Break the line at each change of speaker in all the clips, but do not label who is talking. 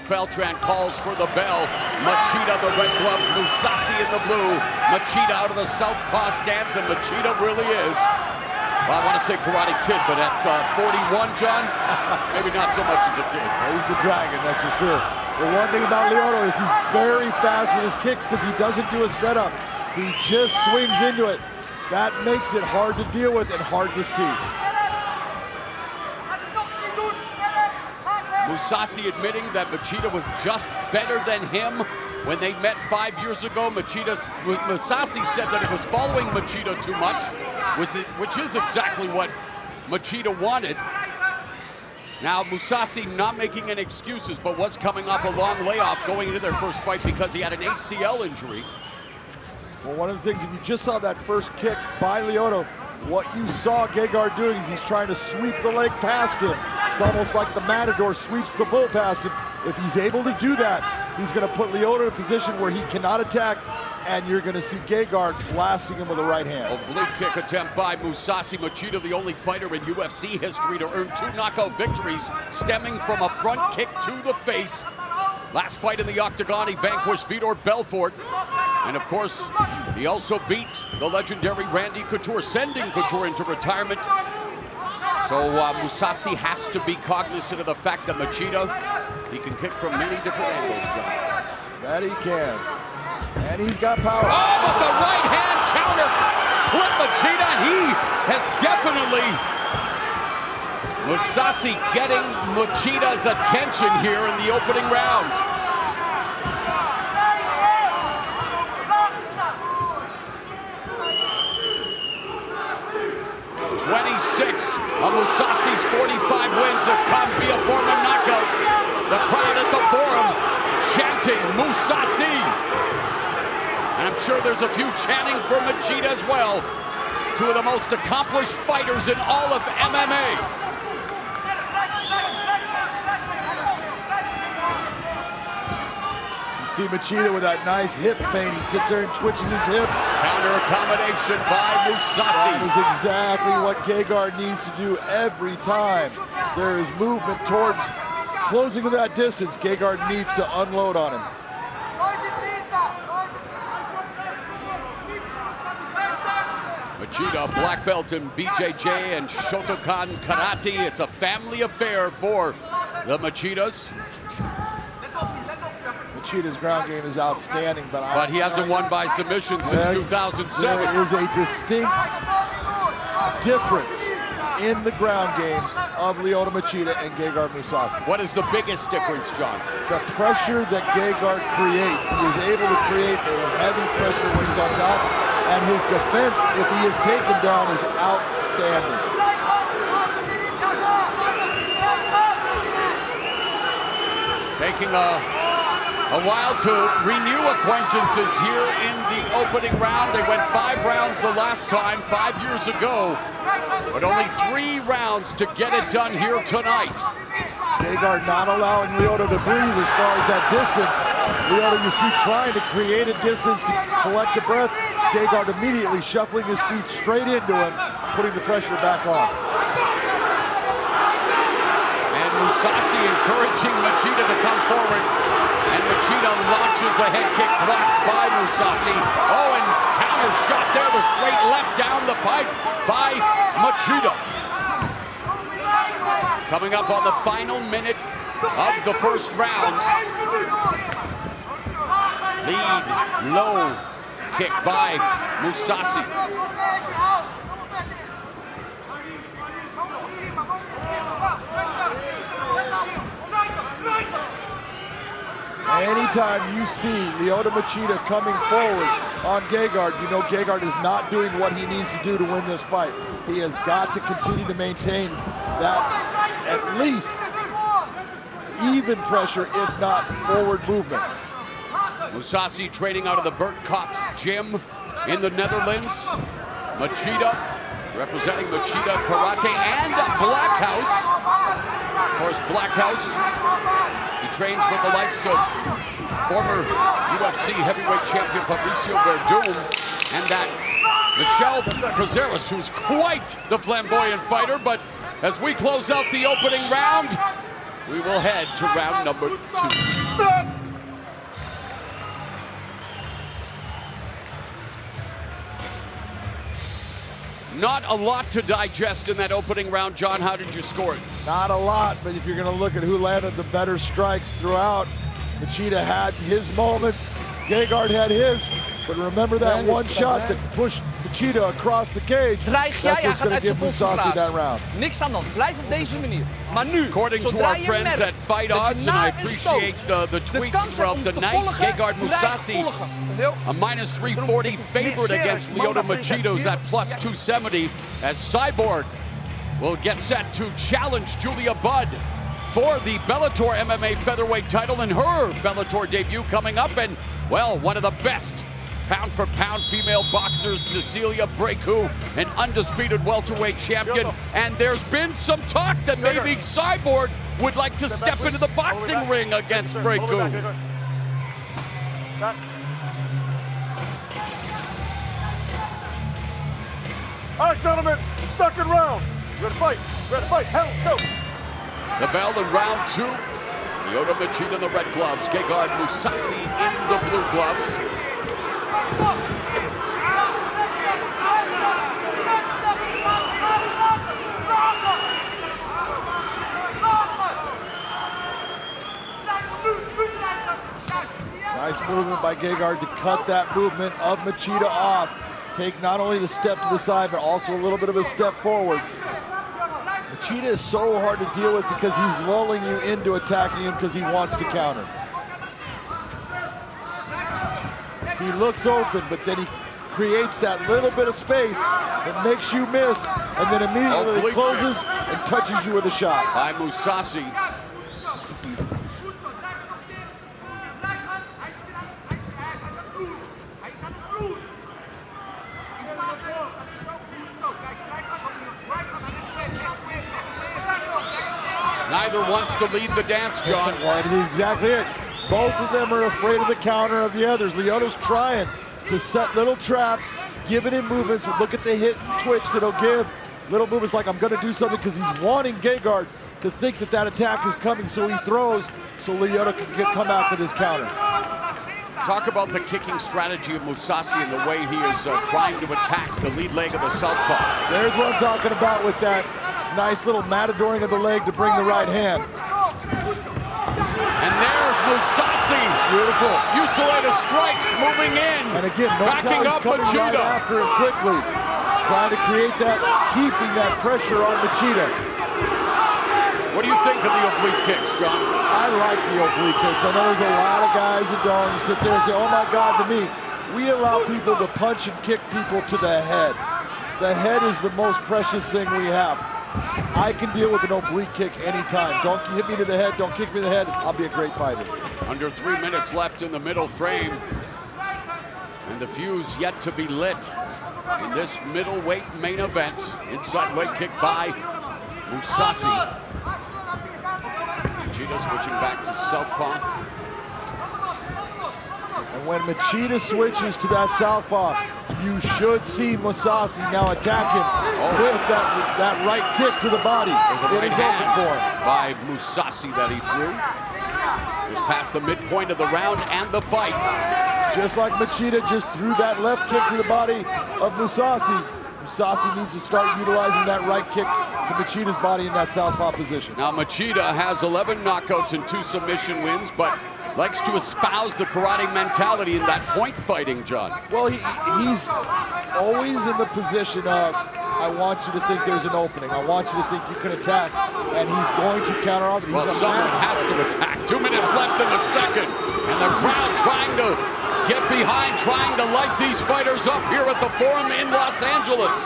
Beltran calls for the bell. Machida, the red gloves, Musasi in the blue. Machida out of the southpaw stance, and Machida really is. Well, I want to say Karate Kid, but at 41, John, maybe not so much as a kid.
He's the dragon, that's for sure. The one thing about Lioto is he's very fast with his kicks because he doesn't do a setup. He just swings into it. That makes it hard to deal with and hard to see.
Musasi admitting that Machida was just better than him when they met 5 years ago. Musasi said that it was following Machida too much, which is exactly what Machida wanted. Now, Musasi not making any excuses, but was coming off a long layoff going into their first fight because he had an ACL injury.
Well, one of the things, if you just saw that first kick by Lioto, what you saw Ghegardt doing is he's trying to sweep the leg past him. It's almost like the matador sweeps the bull past him. If he's able to do that, he's going to put Lioto in a position where he cannot attack, and you're going to see Ghegardt blasting him with a right hand.
Oblique kick attempt by Musasi. Machida, the only fighter in UFC history to earn 2 knockout victories stemming from a front kick to the face. Last fight in the octagon, he vanquished Vitor Belfort. And of course, he also beat the legendary Randy Couture, sending Couture into retirement. So Musasi has to be cognizant of the fact that Machida, he can kick from many different angles, John.
That he can. And he's got power.
Oh, with the right hand counter, clip Machida, and he has definitely, Musasi getting Machida's attention here in the opening round. 26 of Musasi's 45 wins have come via form of knockout. The crowd at the forum chanting Musasi. And I'm sure there's a few chanting for Machida as well. 2 of the most accomplished fighters in all of MMA.
You see Machida with that nice hip feint. He sits there and twitches his hip.
Counter accommodation by Musasi.
That is exactly what Ghegardt needs to do every time there is movement towards closing of that distance. Ghegardt needs to unload on him.
Machida, black belt in BJJ and Shotokan Karate. It's a family affair for the Machidas.
Machida's ground game is outstanding,
but he hasn't won by submission since 2007.
There is a distinct difference in the ground games of Lyoto Machida and Gegard Mousasi.
What is the biggest difference, John?
The pressure that Ghegardt creates. He is able to create a heavy pressure when he's on top, and his defense, if he is taken down, is outstanding.
Taking a while to renew acquaintances here in the opening round. They went 5 rounds the last time, 5 years ago, but only 3 rounds to get it done here tonight.
Ghegardt not allowing Lyoto to breathe as far as that distance. Lyoto, you see, trying to create a distance to collect a breath. Ghegardt immediately shuffling his feet straight into him, putting the pressure back on.
And Musasi encouraging Machida to come forward. And Machida launches the head kick, blocked by Musasi. Oh, and counter shot there, the straight left down the pipe by Machida. Coming up on the final minute of the first round. Lead, low kick by Musasi.
Anytime you see Lyoto Machida coming forward on Ghegardt, you know Ghegardt is not doing what he needs to do to win this fight. He has got to continue to maintain that at least even pressure, if not forward movement.
Musasi training out of the Bert Kopp's gym in the Netherlands. Machida representing Machida Karate and Black House. Of course, Black House, he trains with the likes of former UFC heavyweight champion Fabricio Verdum and that Michel Prazeres, who's quite the flamboyant fighter. But as we close out the opening round, We will head to round number 2.
Stop!
Not a lot to digest in that opening round. John, how did you score it?
Not a lot, but if you're going to look at who landed the better strikes throughout, Machida had his moments, Ghegardt had his, but remember that one shot that pushed Machida across the cage.
Dreig jij,
That's what's
hij
going
gaat
to
uit
give
zijn
Musasi that
concentratie.
round.
Niks aan de hand, blijf op deze manier. Maar nu,
According to
zodra
our
je
friends
merkt
at Fight
dat je
Odds, and
na
I
een
appreciate
stoot
the
de
tweets
kans hebt
throughout
om
the
te
night,
volgen,
Ghegardt
blijf
Musasi,
volgen. Heel.
a minus 340 favorite against Lyoto Machido's at plus 270, as Cyborg will get set to challenge Julia Budd for the Bellator MMA featherweight title in her Bellator debut coming up. And, well, one of the best pound-for-pound female boxers, Cecilia Breaku, an undisputed welterweight champion. And there's been some talk that maybe Cyborg would like to step into the boxing ring against Breaku.
All right, gentlemen, second round. Ready to fight? Ready to fight? Hell, let's go.
The bell in round 2. Lyoto Machida in the red gloves, Ghegardt Musasi in the blue gloves.
Nice movement by Ghegardt to cut that movement of Machida off. Take not only the step to the side, but also a little bit of a step forward. Machida is so hard to deal with because he's lulling you into attacking him because he wants to counter. He looks open, but then he creates that little bit of space that makes you miss, and then immediately closes and touches you with a shot.
By Musasi. Neither wants to lead the dance, John.
Well, it is exactly it. Both of them are afraid of the counter of the others. Lyoto's trying to set little traps, giving him movements. Look at the hit and twitch that he'll give. Little movements like, I'm going to do something, because he's wanting Ghegardt to think that that attack is coming, so he throws so Lyoto can come out with his counter.
Talk about the kicking strategy of Musasi and the way he is trying to attack the lead leg of the southpaw.
There's what I'm talking about with that nice little matadoring of the leg to bring the right hand.
And there's Musasi.
Beautiful.
Fusillade of strikes moving in.
And again,
backing up
coming right
Machida.
after him quickly. Trying to create that, keeping that pressure on Machida.
What do you think of the oblique kicks, John?
I like the oblique kicks. I know there's a lot of guys that don't sit there and say, oh my God, the knee. We allow people to punch and kick people to the head. The head is the most precious thing we have. I can deal with an oblique kick anytime. Don't hit me to the head, don't kick me to the head. I'll be a great fighter.
Under 3 minutes left in the middle frame. And the fuse yet to be lit in this middleweight main event. Inside leg kick by Musasi. Machida switching back to southpaw.
And when Machida switches to that southpaw, you should see Musasi now attack him with that right kick to the body. It is open for him.
By Musasi that he threw. Just past the midpoint of the round and the fight.
Just like Machida just threw that left kick to the body of Musasi, Musasi needs to start utilizing that right kick to Machida's body in that southpaw position.
Now Machida has 11 knockouts and 2 submission wins, but likes to espouse the karate mentality in that point fighting, John.
Well, he's always in the position of, I want you to think there's an opening. I want you to think you can attack, and he's going to counter off.
Well, someone has to attack. 2 minutes left in the second, and the crowd trying to get behind, trying to light these fighters up here at the Forum in Los Angeles.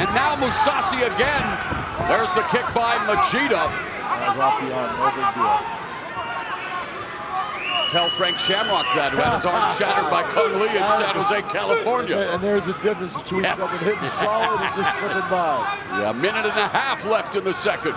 And now Musasi again. There's the kick by Machida.
That was off the arm, no big deal.
Tell Frank Shamrock that, who had his arm shattered by Kung Lee in San Jose, California.
And there's a difference between someone hitting solid and just slipping by.
Yeah, a minute and a half left in the second.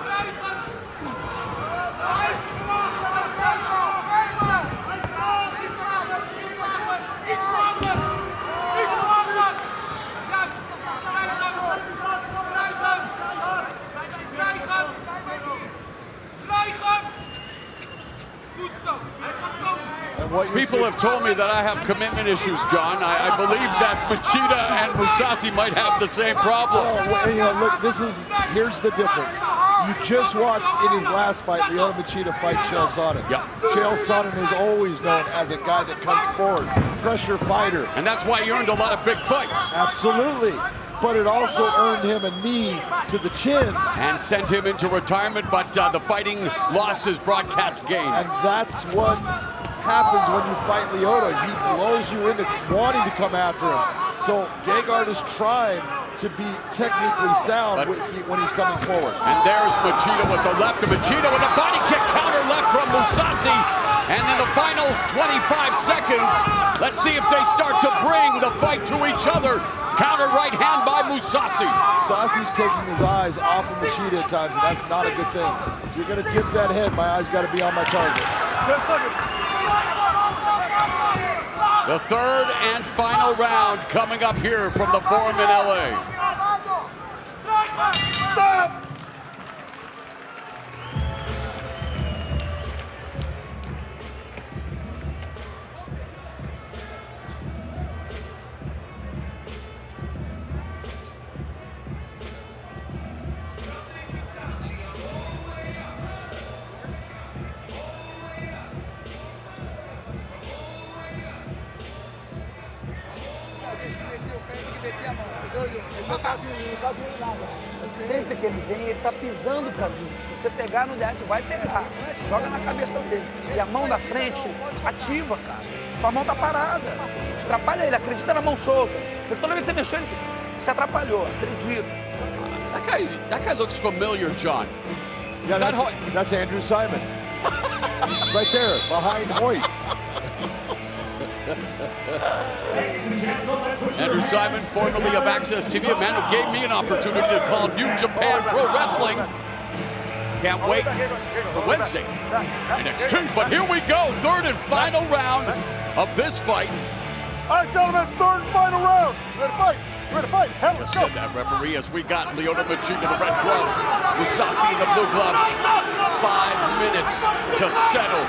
And what you're
People
seeing-
have told me that I have commitment issues, John. I believe that Machida and Musasi might have the same problem.
Oh, well, you know, look, here's the difference. You just watched in his last fight, Lиото Machida fight Chael Sonnen.
Yeah.
Chael Sonnen is always known as a guy that comes forward, pressure fighter.
And that's why he earned a lot of big fights.
Absolutely. But it also earned him a knee to the chin.
And sent him into retirement, but the fighting losses broadcast gains.
And that's what happens when you fight Lioto. He blows you into wanting to come after him. So Gagard is trying to be technically sound when he's coming forward.
And there's Machida with the left, and Machida with a body kick counter left from Musasi. And in the final 25 seconds, let's see if they start to bring the fight to each other. Counter right hand by Musasi.
Musasi's taking his eyes off of Machida at times, and that's not a good thing. If you're gonna dip that head, my eyes gotta be on my target.
10 seconds.
The third and final round coming up here from the Forum in LA.
Stop!
Sempre que ele vem, ele tá pisando pra vir. Se você pegar no direto, vai pegar. Joga na cabeça dele. E a mão da frente, ativa, cara. Sua mão tá parada. Atrapalha ele, acredita na mão solta. Porque toda vez que você mexeu, ele se atrapalhou, acredita.
That guy looks familiar, John.
Yeah, that's Andrew Simon. Right there, behind Hoist.
Andrew Simon, formerly of Access TV, a man who gave me an opportunity to call New Japan Pro Wrestling. Can't wait for Wednesday, NXT. But here we go, third and final round of this fight.
All right, gentlemen, third and final round. Ready to fight? Ready to fight? Hell, let's
Just
go.
said that, referee, as we got Lioto Machida in the red gloves, Musasi in the blue gloves. 5 minutes to settle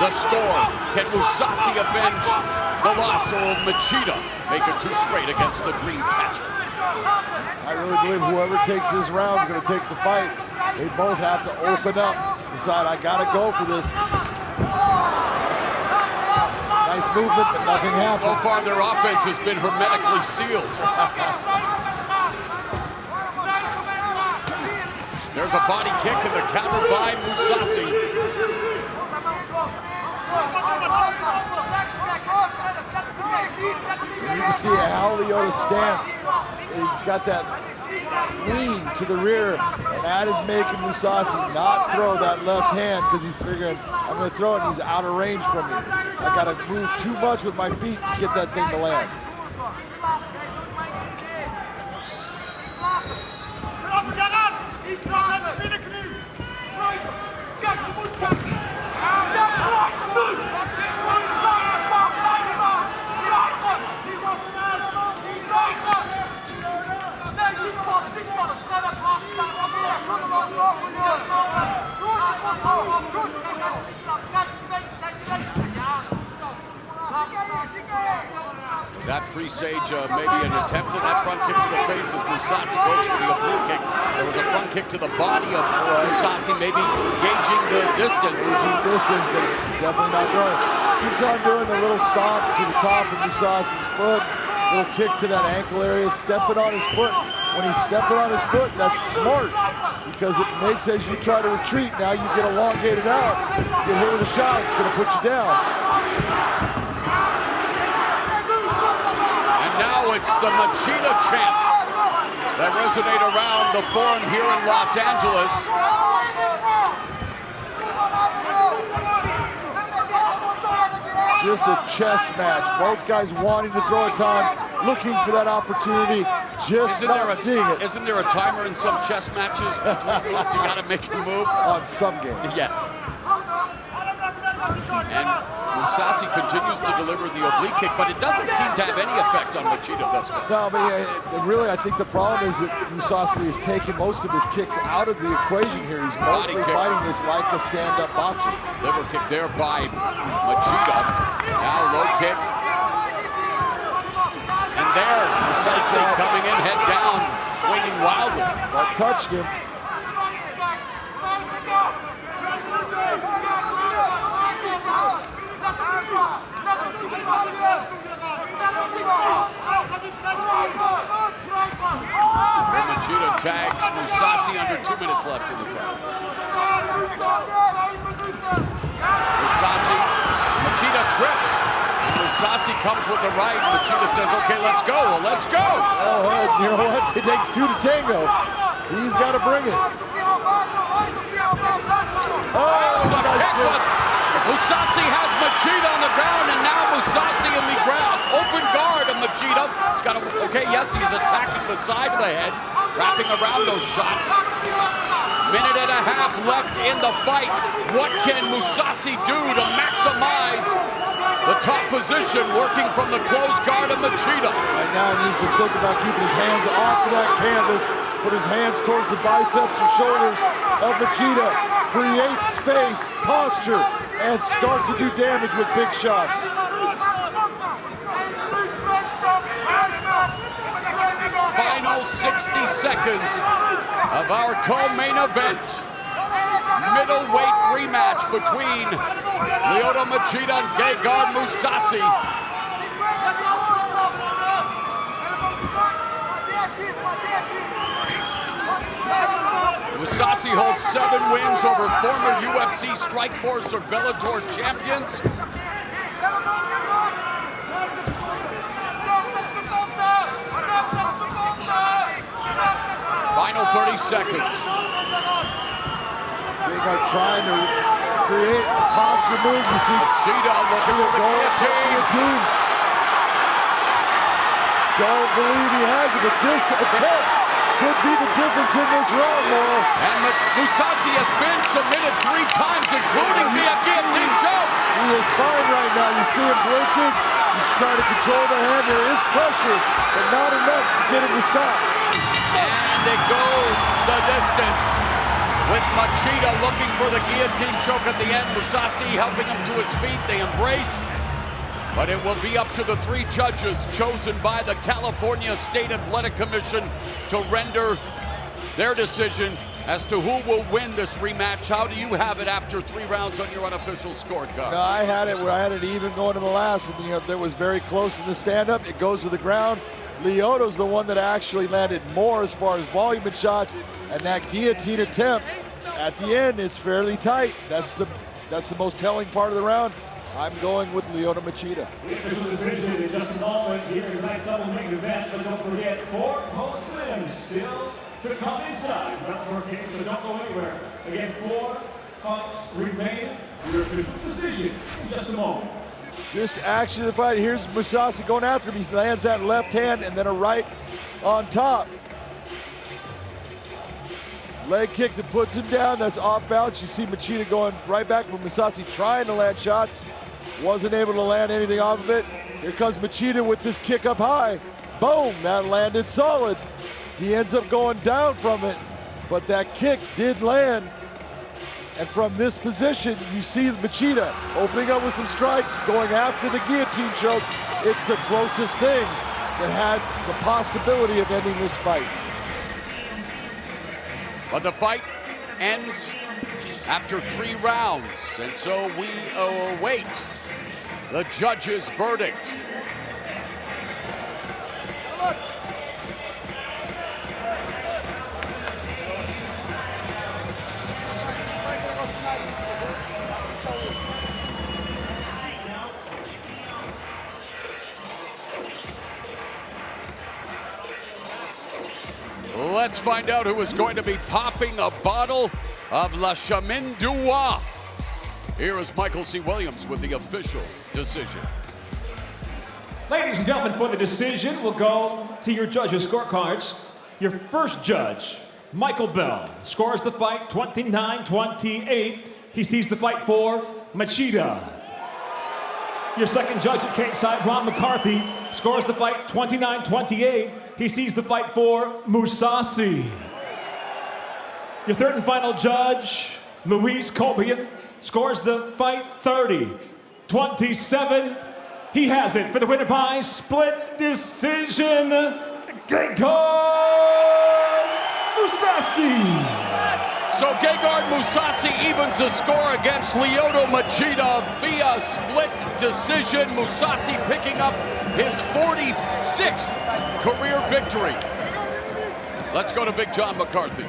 the score. Can Musasi avenge the loss, or will Machida make it 2 straight against the dream catcher?
I really believe whoever takes this round is going to take the fight. They both have to open up, decide, I got to go for this. Nice movement, but nothing
So
happened.
far, their offense has been hermetically sealed. There's a body kick and the counter by Musasi.
You can see how Lioto's stance. He's got that lean to the rear, and that is making Musasi not throw that left hand because he's figuring, I'm going to throw it and he's out of range from me. I got to move too much with my feet to get that thing to land.
That presage maybe an attempt at that front kick to the face as Musasi goes for the oblique kick. There was a front kick to the body of Musasi, maybe gauging the distance.
Gauging distance, but definitely not throwing. Keeps on doing the little stomp to the top of Musasi's foot. Little kick to that ankle area, stepping on his foot. When he's stepping on his foot, that's smart because it makes, as you try to retreat, now you get elongated out. Get hit with a shot, it's going to put you down.
And now it's the Machida chants that resonate around the Forum here in Los Angeles.
Just a chess match. Both guys wanting to throw at times, looking for that opportunity, just not seeing it.
Isn't there a timer in some chess matches between moves? You gotta make a move.
On some games.
Yes. And Musasi continues to deliver the oblique kick, but it doesn't seem to have any effect on Machida thus far.
No, but really, I think the problem is that Mусаси has taken most of his kicks out of the equation here. He's mostly fighting this like a stand-up boxer.
Liver kick there by Machida. Now low kick. And there, Musasi coming in, head down, swinging wildly.
That touched him.
Machida tags Musasi under 2 minutes left in the fight. Machida trips. And Musasi comes with the right. Machida says, okay, let's go. Well, let's go.
Oh, hey, you know what? It takes two to tango. He's got to bring it. Oh,
a nice kick. Musasi has Machida on the ground, and now Musasi in the ground. Open guard of Machida. He's got a, okay, yes, he's attacking the side of the head, wrapping around those shots. Minute and a half left in the fight. What can Musasi do to maximize the top position, working from the closed guard of Machida?
Right now he needs to think about keeping his hands off of that canvas, put his hands towards the biceps or shoulders of Machida, create space, posture, and start to do damage with big shots.
Final 60 seconds of our co-main event. Middleweight rematch between Lyoto Machida and Ghegardt Musasi. Musasi holds 7 wins over former UFC Strikeforce or Bellator champions. Final 30 seconds.
Ghegardt trying to create a posture move. You see
Machida looking for the guillotine.
Don't believe he has it, but this attempt could be the difference in this round, Laurel.
And Musasi has been submitted 3 times, including via guillotine choke.
He is fine right now. You see him blinking. He's trying to control the hand. There is pressure, but not enough to get him to stop.
And it goes the distance with Machida looking for the guillotine choke at the end. Musasi helping him to his feet. They embrace. But it will be up to the 3 judges chosen by the California State Athletic Commission to render their decision as to who will win this rematch. How do you have it after 3 rounds on your unofficial scorecard?
No, I had it where I had it even going to the last. And, that was very close in the stand-up. It goes to the ground. Lyoto's the one that actually landed more as far as volume and shots. And that guillotine attempt at the end, it's fairly tight. That's the most telling part of the round. I'm going with Lyoto Machida.
The official decision in just a moment here in tonight's double main event, but don't forget 4 post-limbs still to come inside. Round 4 kicks, so don't go anywhere. Again, 4 fights remain. Your official decision in just a moment.
Just action of the fight. Here's Musasi going after him. He lands that left hand and then a right on top. Leg kick that puts him down. That's off balance. You see Machida going right back from Musasi trying to land shots. Wasn't able to land anything off of it. Here comes Machida with this kick up high. Boom, that landed solid. He ends up going down from it, but that kick did land. And from this position, you see Machida opening up with some strikes, going after the guillotine choke. It's the closest thing that had the possibility of ending this fight.
But the fight ends after 3 rounds, and so we await the judge's verdict. Let's find out who is going to be popping a bottle of La Chemin du Roi. Here is Michael C. Williams with the official decision.
Ladies and gentlemen, for the decision, we'll go to your judges' scorecards. Your first judge, Michael Bell, scores the fight 29-28. He sees the fight for Machida. Your second judge at Kingside, Ron McCarthy, scores the fight 29-28. He sees the fight for Musasi. Your third and final judge, Luis Colbian, scores the fight 30-27. He has it for the winner by split decision, Ghegard Musasi.
So Ghegard Musasi evens the score against Lioto Machida via split decision. Musasi picking up his 46th career victory. Let's go to Big John McCarthy.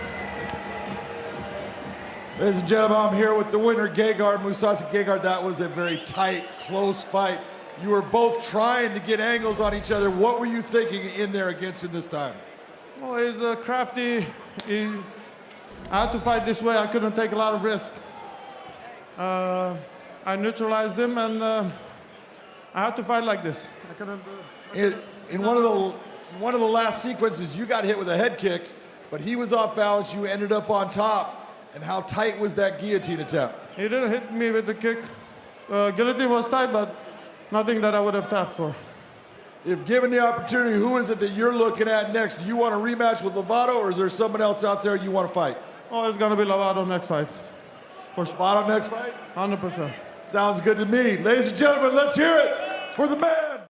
Ladies and gentlemen, I'm here with the winner, Ghegard Musasi. Ghegard, that was a very tight, close fight. You were both trying to get angles on each other. What were you thinking in there against him this time?
Well, he's crafty. I had to fight this way. I couldn't take a lot of risk. I neutralized him, and I had to fight like this. I couldn't.
In one of the last sequences, you got hit with a head kick, but he was off balance. You ended up on top. And how tight was that guillotine attempt?
He didn't hit me with the kick. Guillotine was tight, but nothing that I would have tapped for.
If given the opportunity, who is it that you're looking at next? Do you want a rematch with Lovato, or is there someone else out there you want to fight?
Oh, it's going to be Lovato next fight. For sure.
Lovato next fight?
100%.
Sounds good to me. Ladies and gentlemen, let's hear it for the man